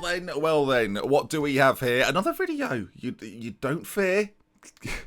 Well then, what do we have here? Another video. You don't fear.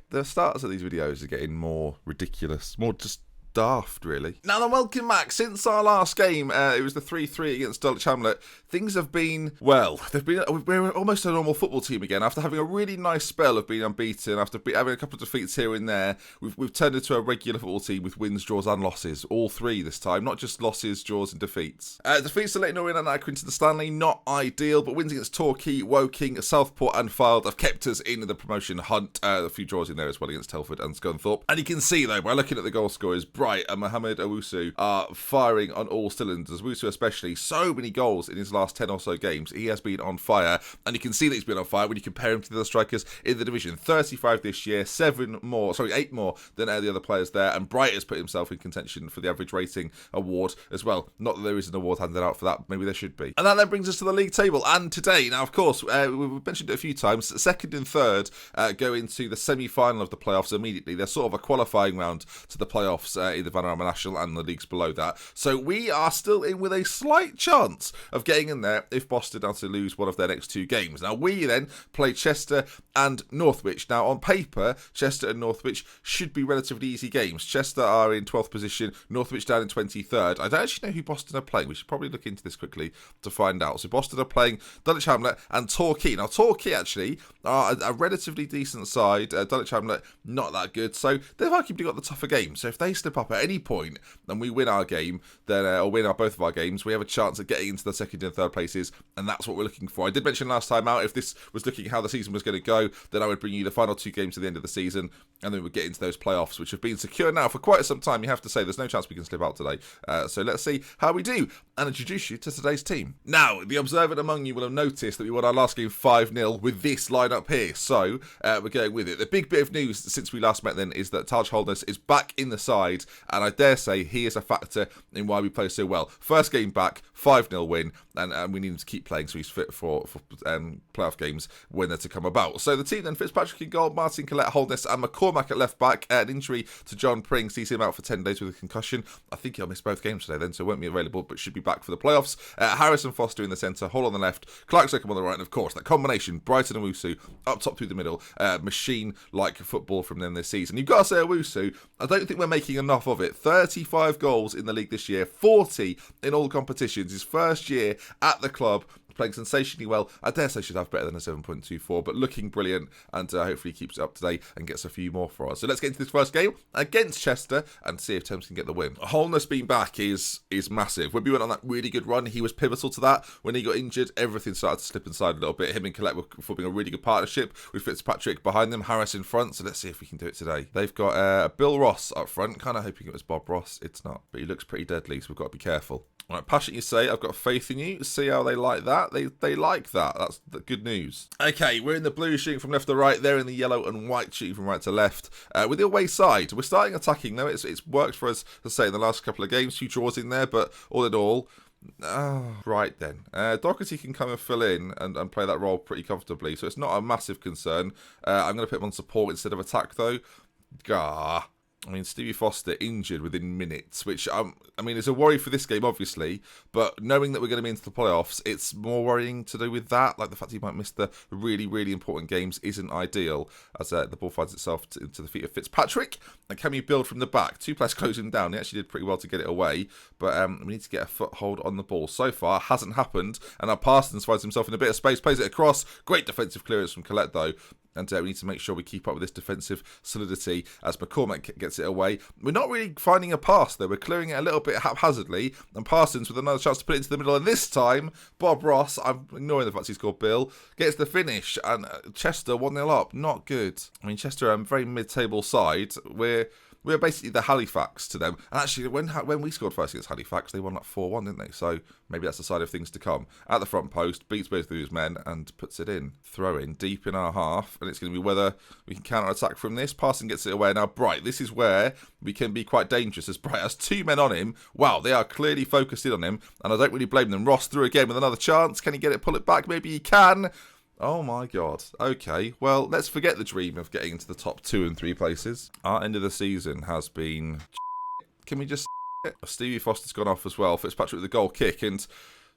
The starters of these videos are getting more ridiculous, more just daft, really. Now then, welcome back. Since our last game, it was the 3-3 against Dulwich Hamlet. Things have been, well, we're almost a normal football team again. After having a really nice spell of being unbeaten, after having a couple of defeats here and there, we've turned into a regular football team with wins, draws and losses. All three this time, not just losses, draws and defeats. Defeats to Leighton Orient and Accrington Stanley, not ideal, but wins against Torquay, Woking, Southport and Fylde have kept us in the promotion hunt. A few draws in there as well against Telford and Scunthorpe. And you can see, though, by looking at the goal scorers, Bright and Mohamed Owusu are firing on all cylinders. Owusu especially, so many goals in his last 10 or so games. He has been on fire, and you can see that he's been on fire when you compare him to the other strikers in the division. 35 this year, 8 more than the other players there, and Bright has put himself in contention for the average rating award as well. Not that there is an award handed out for that, maybe there should be. And that then brings us to the league table, and today, now of course, we've mentioned it a few times, second and third go into the semi-final of the playoffs immediately. They're sort of a qualifying round to the playoffs in the Vanarama National and the leagues below that. So we are still in with a slight chance of getting in there if Boston are to lose one of their next two games. Now we then play Chester and Northwich. Now on paper, Chester and Northwich should be relatively easy games. Chester are in 12th position, Northwich down in 23rd. I don't actually know who Boston are playing. We should probably look into this quickly to find out. So Boston are playing Dulwich Hamlet and Torquay. Now Torquay actually are a relatively decent side. Dulwich Hamlet not that good. So they've arguably got the tougher game. So if they slip up at any point and we win our game, then or win both of our games, we have a chance of getting into the second and third places, and that's what we're looking for. I did mention last time out, if this was looking at how the season was going to go, then I would bring you the final two games at the end of the season, and then we'd get into those playoffs, which have been secure now for quite some time. You have to say, there's no chance we can slip out today. So let's see how we do, and introduce you to today's team. Now, the observant among you will have noticed that we won our last game 5-0 with this lineup here, so we're going with it. The big bit of news since we last met then is that Taj Holness is back in the side, and I dare say he is a factor in why we play so well. First game back, 5-0 win, and we need him to keep playing so he's fit for playoff games when they're to come about. So the team then, Fitzpatrick in goal, Martin Collette, Holness and McCormack at left back. An injury to John Pring sees him out for 10 days with a concussion. I think he'll miss both games today then, so won't be available, but should be back for the playoffs. Harrison Foster in the centre, Hall on the left, Clark Zeckham on the right, and of course that combination, Brighton and Owusu up top through the middle, machine-like football from them this season. You've got to say Owusu, I don't think we're making enough of it. 35 goals in the league this year, 40 in all competitions. His first year at the club, playing sensationally well. I dare say should have better than a 7.24, but looking brilliant, and hopefully keeps it up today and gets a few more for us. So let's get into this first game against Chester and see if Thames can get the win. Holness being back is massive. When we went on that really good run, he was pivotal to that. When he got injured, everything started to slip inside a little bit. Him and Collette were forming a really good partnership with Fitzpatrick behind them, Harris in front, so let's see if we can do it today. They've got Bill Ross up front, kind of hoping it was Bob Ross. It's not, but he looks pretty deadly, so we've got to be careful. All right, passion you say, I've got faith in you. See how they like that. They like that. That's the good news. Okay, we're in the blue shooting from left to right. They're in the yellow and white shooting from right to left. With the away side, we're starting attacking though. It's worked for us, to say, in the last couple of games. 2 draws in there, but all in all, right then. Doherty can come and fill in and play that role pretty comfortably, so it's not a massive concern. I'm going to put him on support instead of attack though. I mean, Stevie Foster injured within minutes, which, is a worry for this game, obviously, but knowing that we're going to be into the playoffs, it's more worrying to do with that. Like, the fact he might miss the really, really important games isn't ideal, as the ball finds itself to the feet of Fitzpatrick. And can we build from the back? 2 players close him down. He actually did pretty well to get it away, but we need to get a foothold on the ball. So far, hasn't happened, and now Parsons finds himself in a bit of space, plays it across. Great defensive clearance from Collette, though. And we need to make sure we keep up with this defensive solidity as McCormack gets it away. We're not really finding a pass, though. We're clearing it a little bit haphazardly. And Parsons with another chance to put it into the middle. And this time, Bob Ross, I'm ignoring the fact he's called Bill, gets the finish. And Chester 1-0 up. Not good. I mean, Chester are a very mid-table side. We're basically the Halifax to them. And actually, when we scored first against Halifax, they won like 4-1, didn't they? So maybe that's the side of things to come. At the front post, beats both of his men and puts it in. Throw in deep in our half. And it's going to be whether we can counter-attack from this. Parson gets it away. Now, Bright, this is where we can be quite dangerous, as Bright has 2 men on him. Wow, they are clearly focused in on him. And I don't really blame them. Ross through again with another chance. Can he get it, pull it back? Maybe he can. Oh my god. Okay, well, let's forget the dream of getting into the top 2 and 3 places. Our end of the season has been... Can we just... Stevie Foster's gone off as well. Fitzpatrick with the goal kick, and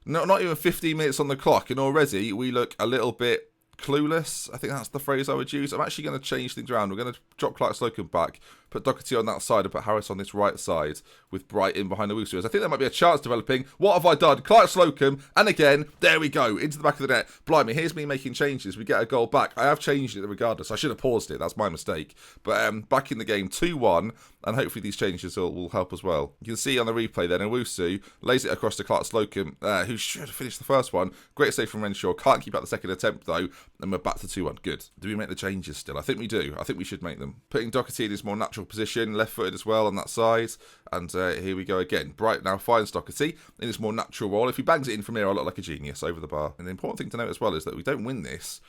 not even 15 minutes on the clock, and already we look a little bit clueless. I think that's the phrase I would use. I'm actually going to change things around. We're going to drop Clark-Slocum back, put Doherty on that side, and put Harris on this right side with Bright in behind the Owusu. I think there might be a chance developing. What have I done? Clark-Slocum, and again, there we go, into the back of the net. Blimey, here's me making changes. We get a goal back. I have changed it regardless. I should have paused it. That's my mistake. But back in the game, 2-1, and hopefully these changes will help as well. You can see on the replay then, Owusu lays it across to Clark-Slocum, who should have finished the first one. Great save from Renshaw. Can't keep out the second attempt, though, and we're back to 2-1. Good. Do we make the changes still? I think we do. I think we should make them. Putting Doherty in his more natural position, left-footed as well on that side, and here we go again. Bright now finds Doherty in his more natural role. If he bangs it in from here, I'll look like a genius over the bar. And the important thing to note as well is that we don't win this.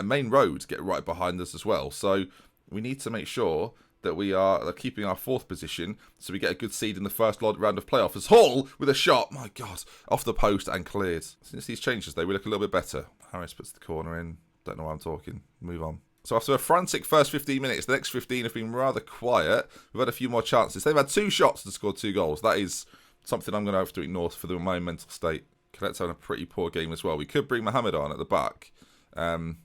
Main Road get right behind us as well, so we need to make sure that we are keeping our 4th position, so we get a good seed in the first round of playoff. As Hall with a shot, my God, off the post and cleared. Since these changes, though, we look a little bit better. Harris puts the corner in. Don't know why I'm talking. Move on. So after a frantic first 15 minutes, the next 15 have been rather quiet. We've had a few more chances. They've had 2 shots to score 2 goals. That is something I'm going to have to ignore for my mental state. Cadet's having a pretty poor game as well. We could bring Mohammed on at the back. And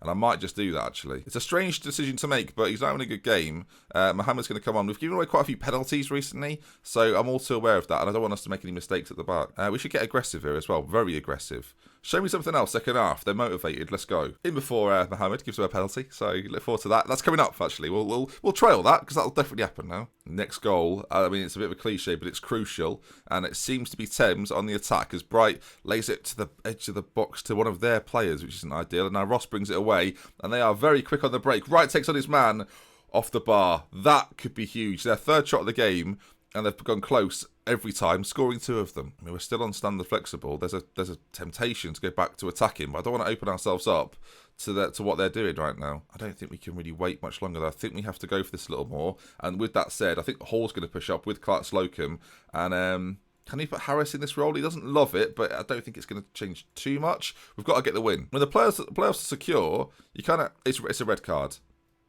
I might just do that, actually. It's a strange decision to make, but he's not having a good game. Mohammed's going to come on. We've given away quite a few penalties recently, so I'm also aware of that, and I don't want us to make any mistakes at the back. We should get aggressive here as well. Very aggressive. Show me something else, second half. They're motivated. Let's go. In before Mohammed gives them a penalty, so look forward to that. That's coming up, actually. We'll trail that, because that'll definitely happen now. Next goal. I mean, it's a bit of a cliche, but it's crucial, and it seems to be Thames on the attack as Bright lays it to the edge of the box to one of their players, which isn't ideal, and now Ross brings it away, and they are very quick on the break. Wright takes on his man off the bar. That could be huge. Their 3rd shot of the game, and they've gone close every time, scoring 2 of them. I mean, we're still on standard flexible. There's a temptation to go back to attacking, but I don't want to open ourselves up to what they're doing right now. I don't think we can really wait much longer, though. I think we have to go for this a little more. And with that said, I think Hall's going to push up with Clark-Slocum, and can he put Harris in this role? He doesn't love it, but I don't think it's going to change too much. We've got to get the win. When the playoffs are secure, you kind of it's a red card.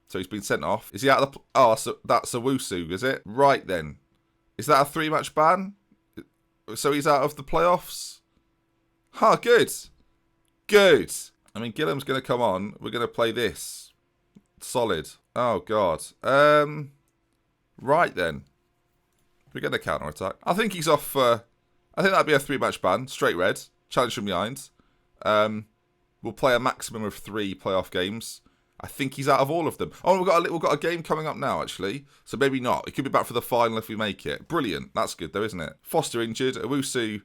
So he's been sent off. Is he out of the... Oh, so that's Owusu, is it? Right then. Is that a 3-match ban? So he's out of the playoffs? Huh, good. Good. I mean, Gillam's going to come on. We're going to play this. Solid. Oh, God. Right then. We're going to counter-attack. I think he's off... I think that'd be a 3-match ban. Straight red. Challenge from behind. We'll play a maximum of 3 playoff games. I think he's out of all of them. Oh, we've got a game coming up now, actually. So maybe not. He could be back for the final if we make it. Brilliant. That's good, though, isn't it? Foster injured. Owusu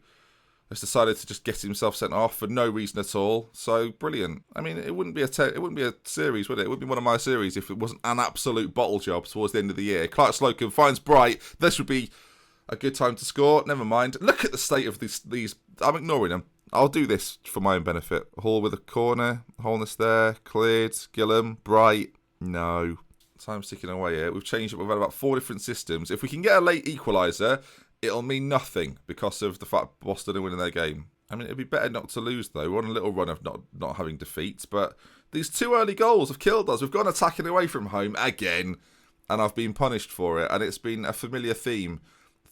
has decided to just get himself sent off for no reason at all. So brilliant. I mean, it wouldn't be a series, would it? It wouldn't be one of my series if it wasn't an absolute bottle job towards the end of the year. Clark-Slocum finds Bright. This would be a good time to score. Never mind. Look at the state of these. I'm ignoring them. I'll do this for my own benefit. Hall with a corner. Holness there. Cleared. Gillam. Bright. No. Time's ticking away here. We've changed it. We've had about 4 different systems. If we can get a late equaliser, it'll mean nothing because of the fact Boston are winning their game. I mean, it'd be better not to lose, though. We're on a little run of not having defeats, but these 2 early goals have killed us. We've gone attacking away from home again, and I've been punished for it, and it's been a familiar theme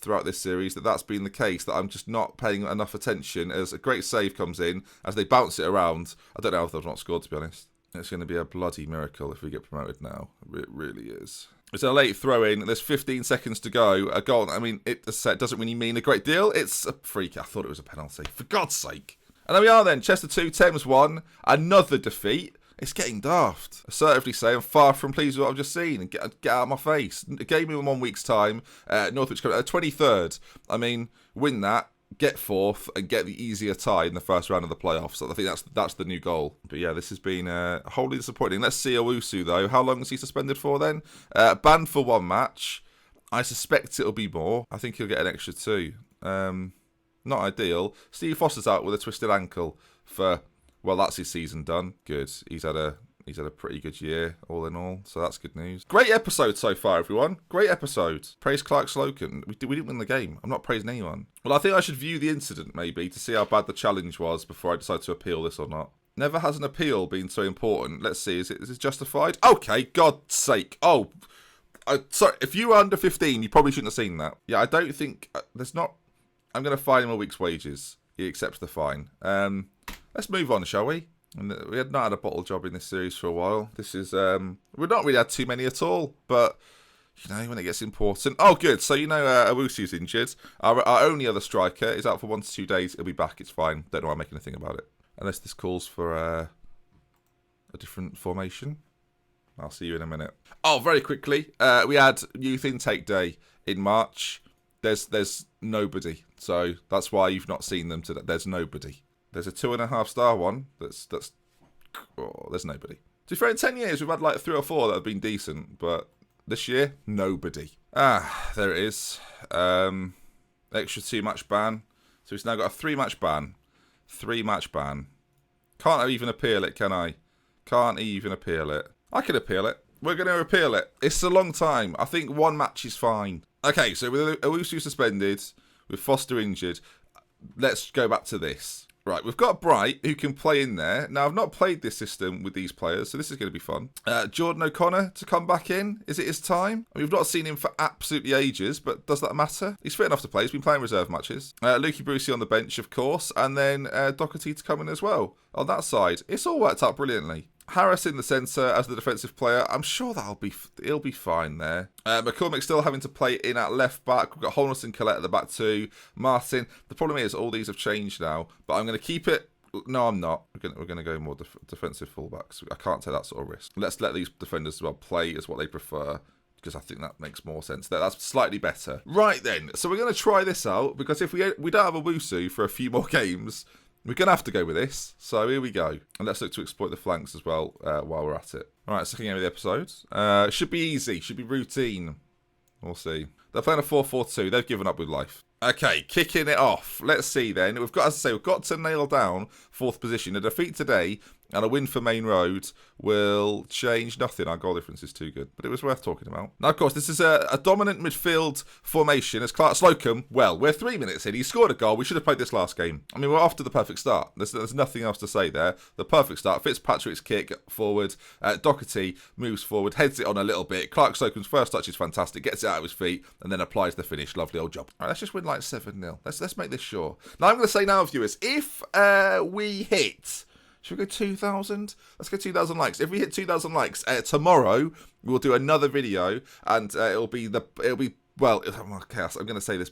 throughout this series that's been the case, that I'm just not paying enough attention as a great save comes in, as they bounce it around. I don't know if they've not scored, to be honest. It's going to be a bloody miracle if we get promoted now. It really is. It's a late throw-in. There's 15 seconds to go. A goal, I mean, it doesn't really mean a great deal. It's a freak. I thought it was a penalty. For God's sake. And there we are then. Chester 2, Thames 1. Another defeat. It's getting daft. Assertively say I'm far from pleased with what I've just seen. And get out of my face. A game in 1 week's time. Northwich 23rd. I mean, win that. Get 4th and get the easier tie in the first round of the playoffs. So I think that's the new goal. But yeah, this has been wholly disappointing. Let's see Owusu though. How long is he suspended for then? Banned for 1 match. I suspect it'll be more. I think he'll get an extra 2. Not ideal. Steve Foster's out with a twisted ankle for... Well, that's his season done. Good. He's had a pretty good year, all in all. So that's good news. Great episode so far, everyone. Great episode. Praise Clark-Slocum. We didn't win the game. I'm not praising anyone. Well, I think I should view the incident, maybe, to see how bad the challenge was before I decide to appeal this or not. Never has an appeal been so important. Let's see. Is it justified? Okay, God's sake. Oh, sorry. If you were under 15, you probably shouldn't have seen that. Yeah, I don't think... there's not... I'm going to fine him a week's wages. he accepts the fine. Let's move on, shall we? And we had not had a bottle job in this series for a while. This is we've not really had too many at all, but you know when it gets important. Oh, good. So you know Owusu's injured. Our only other striker is out for 1 to 2 days. He'll be back. It's fine. Don't know why I'm making anything about it. Unless this calls for a different formation. I'll see you in a minute. Oh, very quickly. We had youth intake day in March. There's nobody. So that's why you've not seen them today. There's nobody. There's a 2.5-star one. There's nobody. To be fair, in 10 years, we've had like 3 or 4 that have been decent. But this year, nobody. There it is. Extra 2-match ban. So he's now got a 3-match ban. 3-match ban. Can't even appeal it, can I? Can't even appeal it. I can appeal it. We're going to appeal it. It's a long time. I think 1 match is fine. Okay, so with Owusu suspended, with Foster injured, let's go back to this. Right, we've got Bright, who can play in there. Now, I've not played this system with these players, so this is going to be fun. Jordan O'Connor to come back in. Is it his time? I mean, we've not seen him for absolutely ages, but does that matter? He's fit enough to play. He's been playing reserve matches. Lukey Brucey on the bench, of course, and then Doherty to come in as well. On that side, it's all worked out brilliantly. Harris in the centre as the defensive player. I'm sure he'll be fine there. McCormick still having to play in at left back. We've got Holness and Collette at the back too. Martin. The problem is all these have changed now, but I'm going to keep it. No, I'm not. We're going to go more defensive fullbacks. I can't take that sort of risk. Let's let these defenders as well play as what they prefer, because I think that makes more sense. That's slightly better. Right then, so we're going to try this out, because if we don't have Owusu for a few more games, we're going to have to go with this. So here we go. And let's look to exploit the flanks as well while we're at it. All right, second game of the episode. Should be easy. Should be routine. We'll see. They're playing a 4-4-2. They've given up with life. Okay, kicking it off. Let's see then. We've got, as I say, we've got to nail down 4th position. A defeat today and a win for Main Road will change nothing. Our goal difference is too good, but it was worth talking about. Now, of course, this is a dominant midfield formation as Clark Slocum. Well, we're 3 minutes in. He scored a goal. We should have played this last game. I mean, we're off to the perfect start. There's nothing else to say there. The perfect start. Fitzpatrick's kick forward. Doherty moves forward, heads it on a little bit. Clark Slocum's first touch is fantastic. Gets it out of his feet and then applies the finish. Lovely old job. All right, let's just win like 7-0. Let's make this sure. Now, I'm going to say now, viewers, if we hit... Should we go 2,000? Let's go 2,000 likes. If we hit 2,000 likes tomorrow, we'll do another video, and well. Okay, I'm going to say this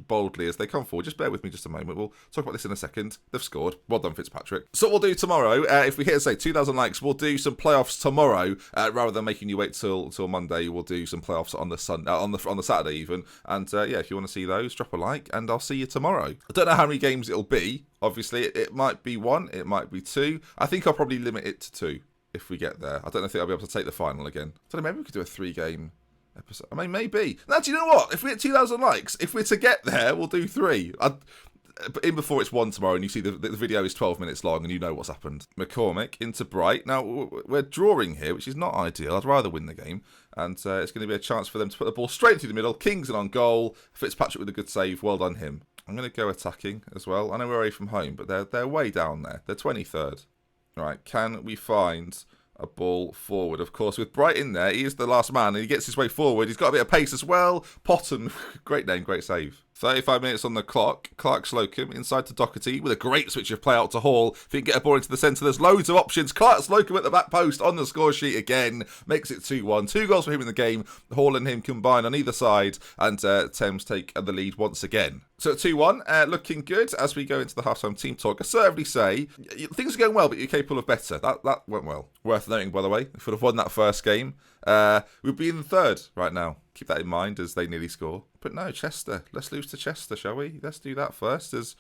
boldly as they come forward. Just bear with me just a moment. We'll talk about this in a second. They've scored. Well done, Fitzpatrick. So what we'll do tomorrow, if we hit, say, 2,000 likes, we'll do some playoffs tomorrow. Rather than making you wait till Monday, we'll do some playoffs on the Saturday even. And yeah, if you want to see those, drop a like, and I'll see you tomorrow. I don't know how many games it'll be. Obviously, it might be 1, it might be 2. I think I'll probably limit it to 2 if we get there. I don't know if I'll be able to take the final again. I don't know, maybe we could do a 3-game episode. I mean, maybe. Now, do you know what? If we hit 2,000 likes, if we're to get there, we'll do 3. But in before it's 1 tomorrow, and you see the video is 12 minutes long, and you know what's happened. McCormick into Bright. Now, we're drawing here, which is not ideal. I'd rather win the game. And it's going to be a chance for them to put the ball straight through the middle. Kingston on goal. Fitzpatrick with a good save. Well done, him. I'm going to go attacking as well. I know we're away from home, but they're way down there. They're 23rd. Right, can we find a ball forward? Of course, with Bright in there, he is the last man, and he gets his way forward. He's got a bit of pace as well. Potton, great name, great save. 35 minutes on the clock. Clark Slocum inside to Doherty with a great switch of play out to Hall. If he can get a ball into the centre, there's loads of options. Clark Slocum at the back post on the score sheet again. Makes it 2-1. 2 goals for him in the game. Hall and him combine on either side. And Thames take the lead once again. So at 2-1, looking good as we go into the half-time team talk. Assertively say, things are going well, but you're capable of better. That went well. Worth noting, by the way, if we'd have won that first game, we'd be in the 3rd right now. Keep that in mind as they nearly score. But no, Chester. Let's lose to Chester, shall we? Let's do that first. As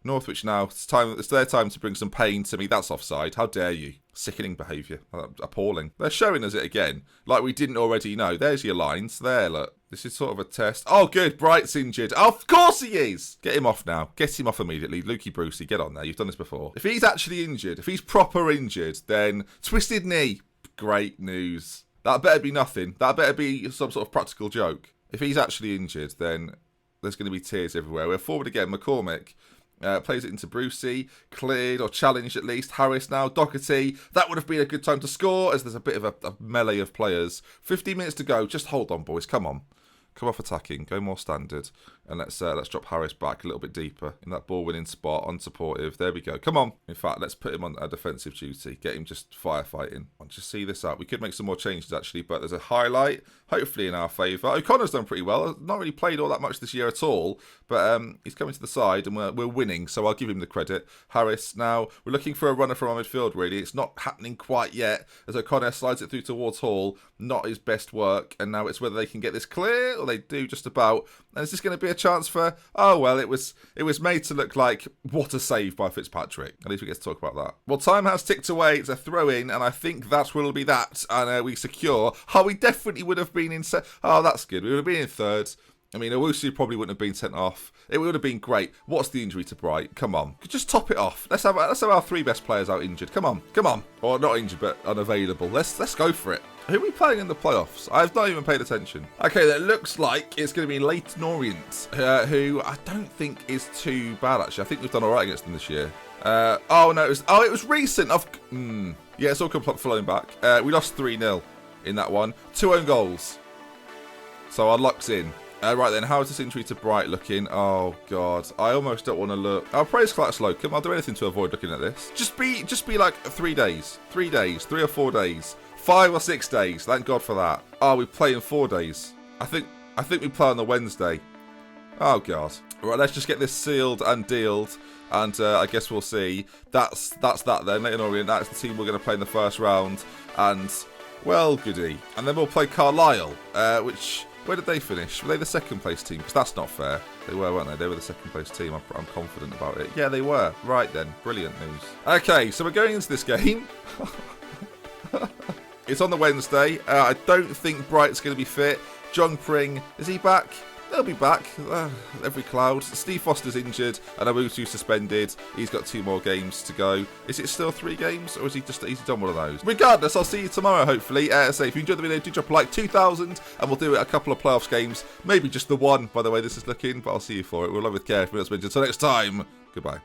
Northwich now, it's their time to bring some pain to me. That's offside. How dare you? Sickening behaviour. Appalling. They're showing us it again, like we didn't already know. There's your lines. There, look. This is sort of a test. Oh, good. Bright's injured. Oh, of course he is. Get him off now. Get him off immediately. Lukey Brucey, get on there. You've done this before. If he's actually injured, if he's proper injured, then twisted knee. Great news. That better be nothing. That better be some sort of practical joke. If he's actually injured, then there's going to be tears everywhere. We're forward again. McCormick plays it into Brucey. Cleared, or challenged at least. Harris now. Doherty. That would have been a good time to score, as there's a bit of a melee of players. 15 minutes to go. Just hold on, boys. Come on. Come off attacking. Go more standard. And let's drop Harris back a little bit deeper in that ball-winning spot, unsupportive. There we go. Come on. In fact, let's put him on a defensive duty. Get him just firefighting. I'll just see this out. We could make some more changes, actually, but there's a highlight, hopefully in our favour. O'Connor's done pretty well. Not really played all that much this year at all, but he's coming to the side, and we're winning, so I'll give him the credit. Harris, now, we're looking for a runner from our midfield, really. It's not happening quite yet, as O'Connor slides it through towards Hall. Not his best work, and now it's whether they can get this clear, or they do just about. And is this going to be a chance for... Oh, well, it was made to look like, what a save by Fitzpatrick. At least we get to talk about that. Well, time has ticked away. It's a throw-in, and I think that will be that. And we secure. Oh, we definitely would have been in... Oh, that's good. We would have been in third. I mean, Owusu probably wouldn't have been sent off. It would have been great. What's the injury to Bright? Come on. Just top it off. Let's have our 3 best players out injured. Come on. Come on. Or not injured, but unavailable. Let's go for it. Who are we playing in the playoffs? I've not even paid attention. Okay, that looks like it's going to be Leyton Orient, who I don't think is too bad, actually. I think we've done all right against them this year. Oh, no. It was recent. Yeah, it's all come flowing back. We lost 3-0 in that one. 2 own goals. So our luck's in. Right then, how is this injury to Bright looking? Oh, God. I almost don't want to look. Our praise quite slow. I'll do anything to avoid looking at this. Just be like 3 days. 3 days. 3 or 4 days. 5 or 6 days. Thank God for that. Oh, we play in 4 days. I think we play on the Wednesday. Oh, God. Right, let's just get this sealed and dealed. And I guess we'll see. That's that then. Leyton Orient, that's the team we're going to play in the first round. And, well, goody. And then we'll play Carlisle, which... Where did they finish? Were they the second place team? Because that's not fair. They were, weren't they? They were the second place team. I'm confident about it. Yeah, they were. Right then. Brilliant news. Okay, so we're going into this game. It's on the Wednesday. I don't think Bright's going to be fit. John Pring, is he back? They'll be back. Every cloud. Steve Foster's injured and Owusu suspended. He's got 2 more games to go. Is it still 3 games, or is he he's done one of those? Regardless, I'll see you tomorrow, hopefully. So if you enjoyed the video, do drop a like. 2,000, and we'll do a couple of playoffs games. Maybe just the one, by the way this is looking, but I'll see you for it. We'll love with care if we don't mention. Until next time, goodbye.